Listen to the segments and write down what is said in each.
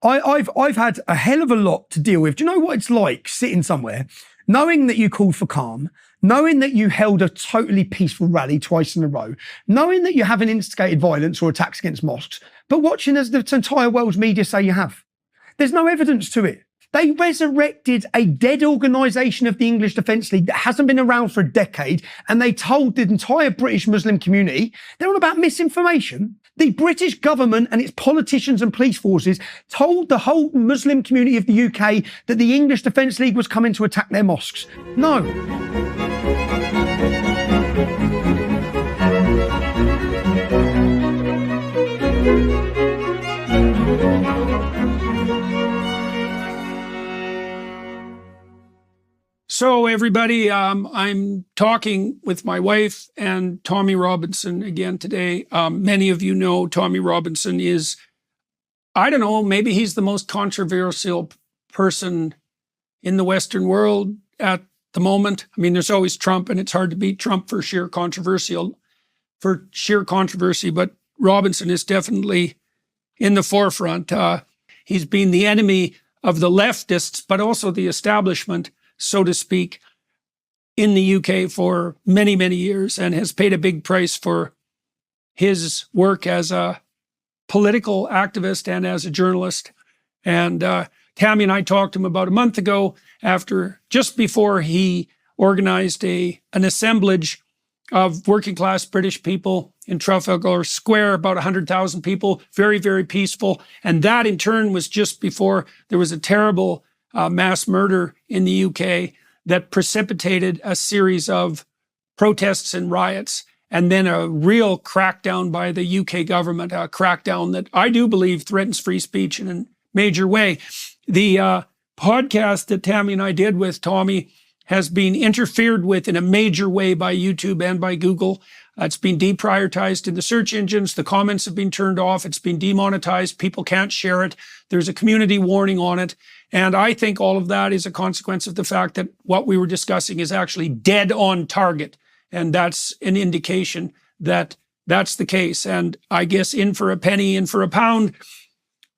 I've had a hell of a lot to deal with. Do you know what it's like sitting somewhere, knowing that you called for calm, knowing that you held a totally peaceful rally twice in a row, knowing that you haven't instigated violence or attacks against mosques, but watching as the entire world's media say you have? There's no evidence to it. They resurrected a dead organisation of the English Defence League that hasn't been around for a decade, and they told the entire British Muslim community they're all about misinformation. The British government and its politicians and police forces told the whole Muslim community of the UK that the English Defence League was coming to attack their mosques. No. So everybody, I'm talking with my wife and Tommy Robinson again today. Many of you know Tommy Robinson is, I don't know, maybe he's the most controversial person in the Western world at the moment. I mean, there's always Trump, and it's hard to beat Trump for sheer controversy, but Robinson is definitely in the forefront. He's been the enemy of the leftists, but also the establishment, so to speak, in the UK for many, many years, and has paid a big price for his work as a political activist and as a journalist. And Tammy and I talked to him about a month ago, just before he organized an assemblage of working class British people in Trafalgar Square, about 100,000 people, very, very peaceful. And that in turn was just before there was a terrible mass murder in the UK that precipitated a series of protests and riots, and then a real crackdown by the UK government, a crackdown that I do believe threatens free speech in a major way. The podcast that Tammy and I did with Tommy has been interfered with in a major way by YouTube and by Google. It's been deprioritized in the search engines. The comments have been turned off. It's been demonetized. People can't share it. There's a community warning on it. And I think all of that is a consequence of the fact that what we were discussing is actually dead on target. And that's an indication that that's the case. And I guess in for a penny, in for a pound.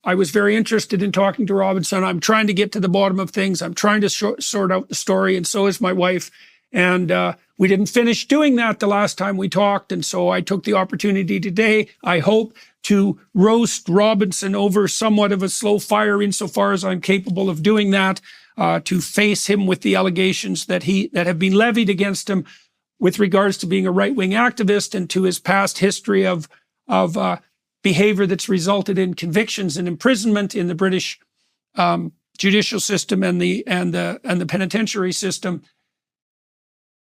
I was very interested in talking to Robinson. I'm trying to get to the bottom of things. I'm trying to sort out the story, and so is my wife. And we didn't finish doing that the last time we talked. And so I took the opportunity today, I hope, to roast Robinson over somewhat of a slow fire insofar as I'm capable of doing that, to face him with the allegations that have been levied against him with regards to being a right-wing activist and to his past history of behavior that's resulted in convictions and imprisonment in the British judicial system and the penitentiary system.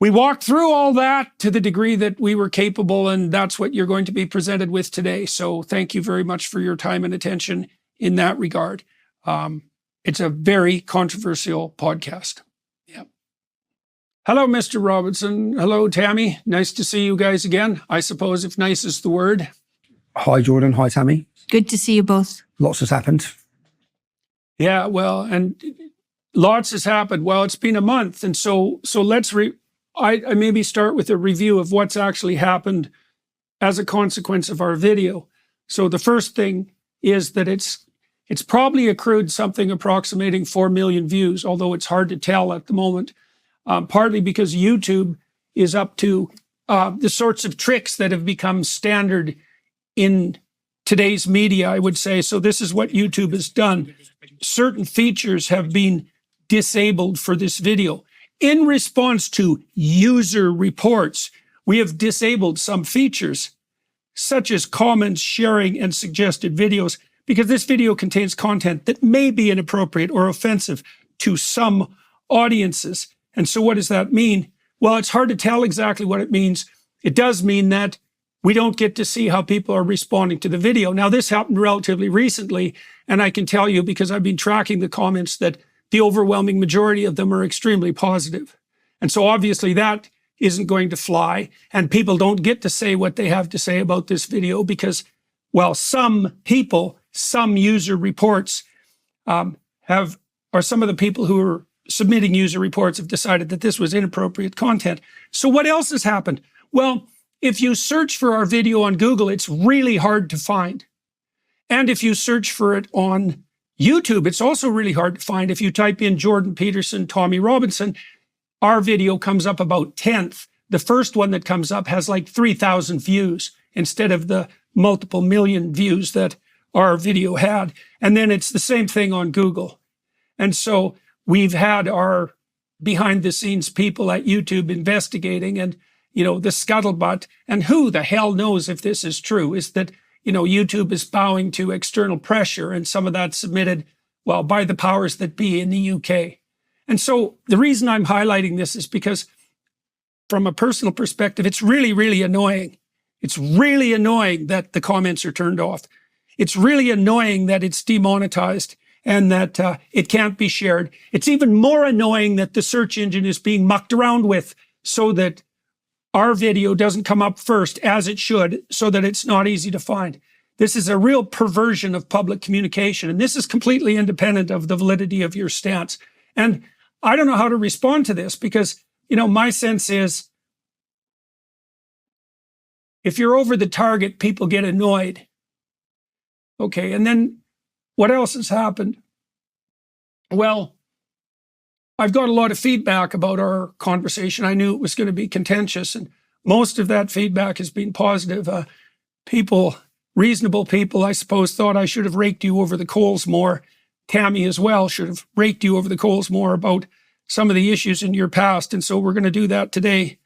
We walked through all that to the degree that we were capable, and that's what you're going to be presented with today. So thank you very much for your time and attention in that regard. It's a very controversial podcast. Yeah. Hello, Mr. Robinson. Hello, Tammy. Nice to see you guys again, I suppose, if nice is the word. Hi, Jordan. Hi, Tammy. Good to see you both. Lots has happened. Yeah, well, and lots has happened. Well, it's been a month. And so let's I maybe start with a review of what's actually happened as a consequence of our video. So the first thing is that it's probably accrued something approximating 4 million views, although it's hard to tell at the moment, partly because YouTube is up to the sorts of tricks that have become standard in today's media, I would say. So this is what YouTube has done. Certain features have been disabled for this video. In response to user reports, we have disabled some features, such as comments, sharing, and suggested videos, because this video contains content that may be inappropriate or offensive to some audiences. And so what does that mean? Well, it's hard to tell exactly what it means. It does mean that we don't get to see how people are responding to the video. Now, this happened relatively recently, and I can tell you, because I've been tracking the comments, that the overwhelming majority of them are extremely positive. And so obviously that isn't going to fly, and people don't get to say what they have to say about this video because, well, some people, some user reports some of the people who are submitting user reports have decided that this was inappropriate content. So what else has happened? Well, if you search for our video on Google, it's really hard to find. And if you search for it on YouTube, it's also really hard to find. If you type in Jordan Peterson, Tommy Robinson, our video comes up about 10th. The first one that comes up has like 3,000 views instead of the multiple million views that our video had. And then it's the same thing on Google. And so we've had our behind the scenes people at YouTube investigating, and, you know, the scuttlebutt, and who the hell knows if this is true, is that, you know, YouTube is bowing to external pressure, and some of that submitted, well, by the powers that be in the UK. And so the reason I'm highlighting this is because from a personal perspective, it's really, really annoying. It's really annoying that the comments are turned off. It's really annoying that it's demonetized and that it can't be shared. It's even more annoying that the search engine is being mucked around with so that our video doesn't come up first, as it should, so that it's not easy to find. This is a real perversion of public communication, and this is completely independent of the validity of your stance. And I don't know how to respond to this because, you know, my sense is if you're over the target, people get annoyed. Okay, and then what else has happened? Well, I've got a lot of feedback about our conversation. I knew it was going to be contentious, and most of that feedback has been positive. People, reasonable people, I suppose, thought I should have raked you over the coals more. Tammy as well should have raked you over the coals more about some of the issues in your past, and so we're going to do that today.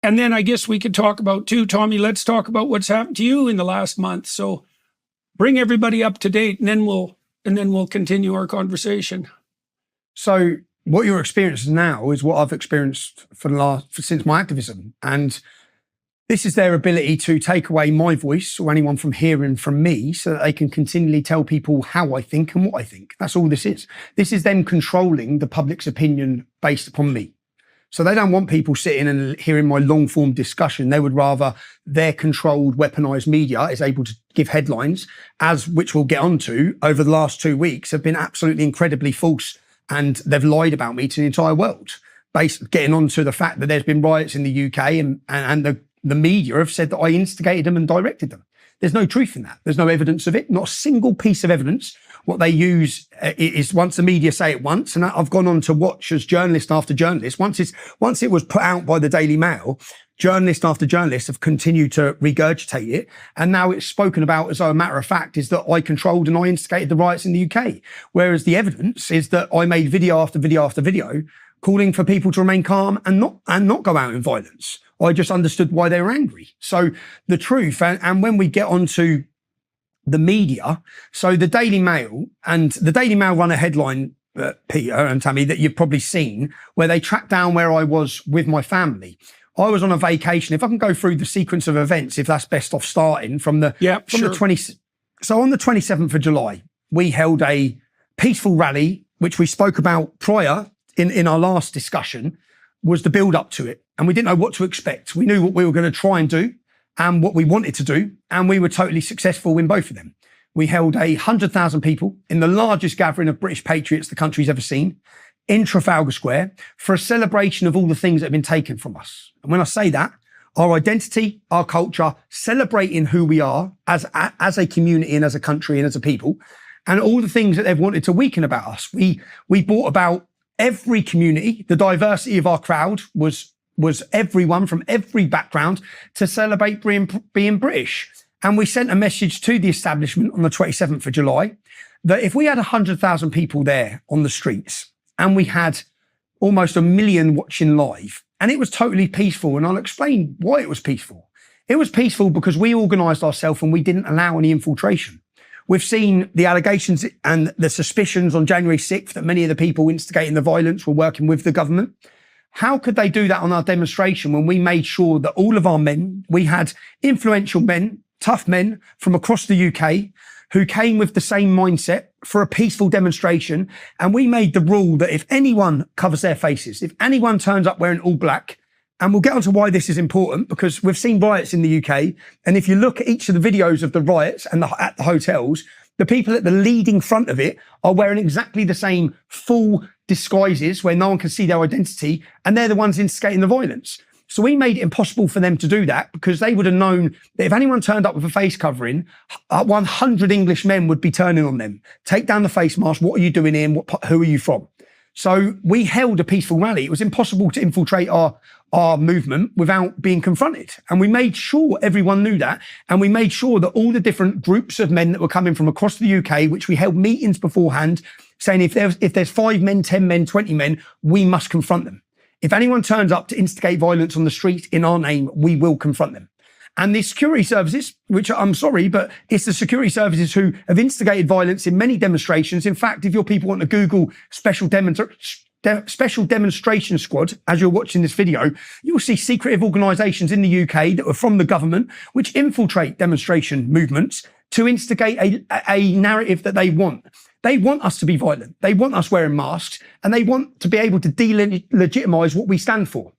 And then I guess we could talk about too, Tommy, let's talk about what's happened to you in the last month. So bring everybody up to date, and then we'll continue our conversation. So what you're experiencing now is what I've experienced since my activism. And this is their ability to take away my voice or anyone from hearing from me so that they can continually tell people how I think and what I think. That's all this is. This is them controlling the public's opinion based upon me. So they don't want people sitting and hearing my long form discussion. They would rather their controlled, weaponized media is able to give headlines, which we'll get onto over the last 2 weeks, have been absolutely incredibly false. And they've lied about me to the entire world, getting onto the fact that there's been riots in the UK and the media have said that I instigated them and directed them. There's no truth in that. There's no evidence of it, not a single piece of evidence. What they use is once the media say it once, and I've gone on to watch as journalist after journalist. Once it was put out by the Daily Mail, journalist after journalist have continued to regurgitate it. And now it's spoken about as though a matter of fact is that I controlled and I instigated the riots in the UK. Whereas the evidence is that I made video after video after video calling for people to remain calm and not go out in violence. I just understood why they were angry. So the truth, and when we get onto the media, so the Daily Mail run a headline, Peter and Tammy, that you've probably seen, where they tracked down where I was with my family. I was on a vacation. If I can go through the sequence of events, if that's best off starting from the 20th. So on the 27th of July, we held a peaceful rally, which we spoke about prior in our last discussion, was the build up to it. And we didn't know what to expect. We knew what we were going to try and do and what we wanted to do. And we were totally successful in both of them. We held 100,000 people in the largest gathering of British patriots the country's ever seen in Trafalgar Square for a celebration of all the things that have been taken from us. And when I say that, our identity, our culture, celebrating who we are as a community and as a country and as a people, and all the things that they've wanted to weaken about us. We brought about every community. The diversity of our crowd was everyone from every background to celebrate being British. And we sent a message to the establishment on the 27th of July that if we had 100,000 people there on the streets and we had almost 1 million watching live, and it was totally peaceful, and I'll explain why it was peaceful. It was peaceful because we organised ourselves and we didn't allow any infiltration. We've seen the allegations and the suspicions on January 6th that many of the people instigating the violence were working with the government. How could they do that on our demonstration when we made sure that all of our men, we had influential men, tough men from across the UK who came with the same mindset for a peaceful demonstration. And we made the rule that if anyone covers their faces, if anyone turns up wearing all black, and we'll get onto why this is important because we've seen riots in the UK. And if you look at each of the videos of the riots and at the hotels, the people at the leading front of it are wearing exactly the same full disguises where no one can see their identity. And they're the ones instigating the violence. So we made it impossible for them to do that, because they would have known that if anyone turned up with a face covering, 100 English men would be turning on them. Take down the face mask. What are you doing here? Who are you from? So we held a peaceful rally. It was impossible to infiltrate our movement without being confronted. And we made sure everyone knew that. And we made sure that all the different groups of men that were coming from across the UK, which we held meetings beforehand, saying if there's 5 men, 10 men, 20 men, we must confront them. If anyone turns up to instigate violence on the street in our name, we will confront them. And the security services, which I'm sorry, but it's the security services who have instigated violence in many demonstrations. In fact, if your people want to Google special demonstration squad, as you're watching this video, you'll see secretive organisations in the UK that are from the government, which infiltrate demonstration movements to instigate a narrative that they want. They want us to be violent. They want us wearing masks, and they want to be able to delegitimise what we stand for.